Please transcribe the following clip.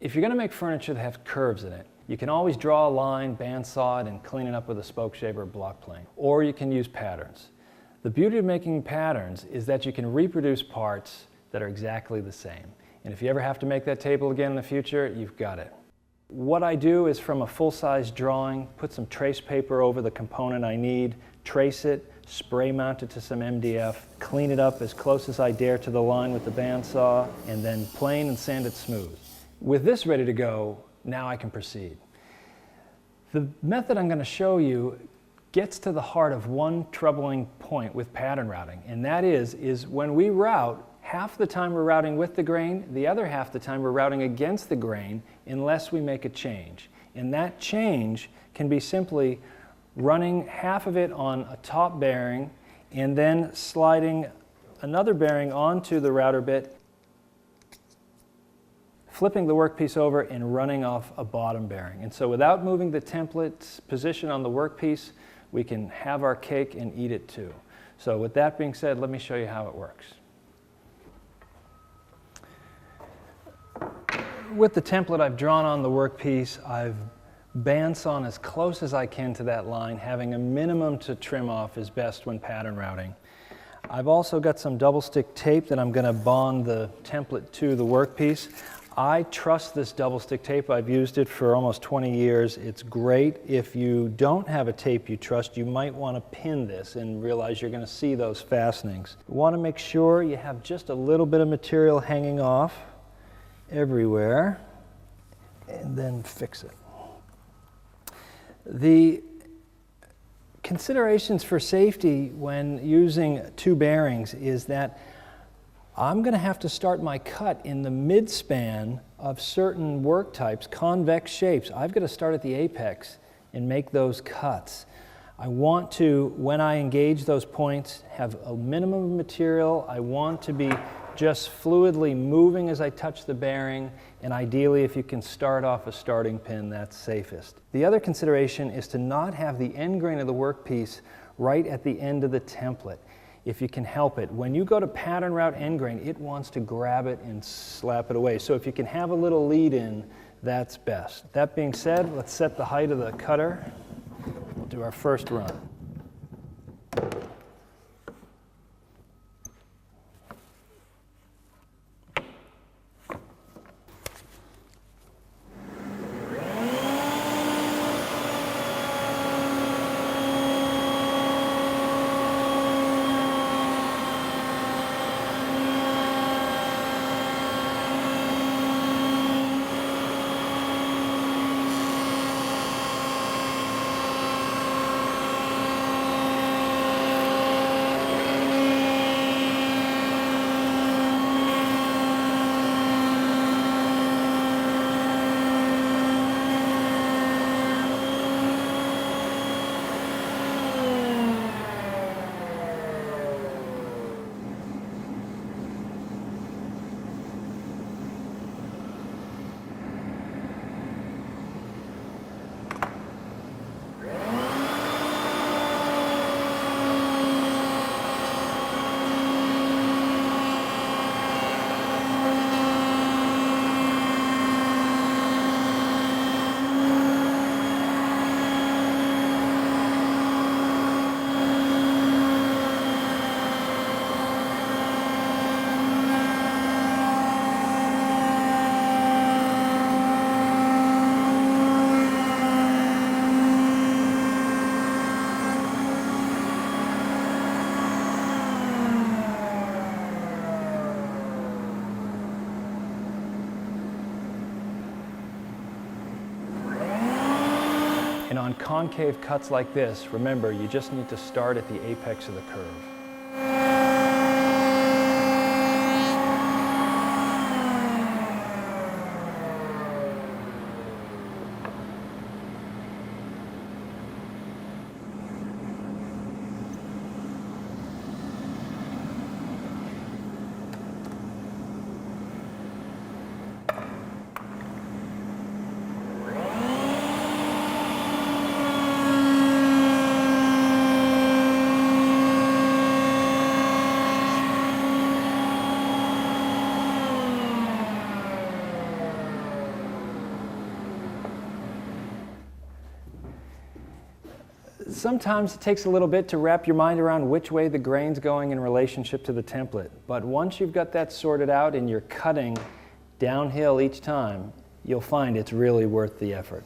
If you're going to make furniture that has curves in it, you can always draw a line, bandsaw it, and clean it up with a spoke shaver or block plane. Or you can use patterns. The beauty of making patterns is that you can reproduce parts that are exactly the same. And if you ever have to make that table again in the future, you've got it. What I do is from a full-size drawing, put some trace paper over the component I need, trace it, spray mount it to some MDF, clean it up as close as I dare to the line with the bandsaw, and then plane and sand it smooth. With this ready to go, now I can proceed. The method I'm going to show you gets to the heart of one troubling point with pattern routing, and that is when we route, half the time we're routing with the grain, the other half the time we're routing against the grain unless we make a change. And that change can be simply running half of it on a top bearing and then sliding another bearing onto the router bit, flipping the workpiece over and running off a bottom bearing. And so without moving the template's position on the workpiece, we can have our cake and eat it too. So with that being said, let me show you how it works. With the template I've drawn on the workpiece, I've bandsawn as close as I can to that line, having a minimum to trim off is best when pattern routing. I've also got some double stick tape that I'm going to bond the template to the workpiece. I trust this double stick tape. I've used it for almost 20 years. It's great. If you don't have a tape you trust, you might want to pin this and realize you're going to see those fastenings. You want to make sure you have just a little bit of material hanging off everywhere, and then fix it. The considerations for safety when using two bearings is that I'm going to have to start my cut in the midspan of certain work types, convex shapes. I've got to start at the apex and make those cuts. I want to, when I engage those points, have a minimum of material. I want to be just fluidly moving as I touch the bearing, and ideally if you can start off a starting pin, that's safest. The other consideration is to not have the end grain of the workpiece right at the end of the template, if you can help it. When you go to pattern route end grain, it wants to grab it and slap it away. So if you can have a little lead in, that's best. That being said, let's set the height of the cutter. We'll do our first run. And on concave cuts like this, remember, you just need to start at the apex of the curve. Sometimes it takes a little bit to wrap your mind around which way the grain's going in relationship to the template, but once you've got that sorted out and you're cutting downhill each time, you'll find it's really worth the effort.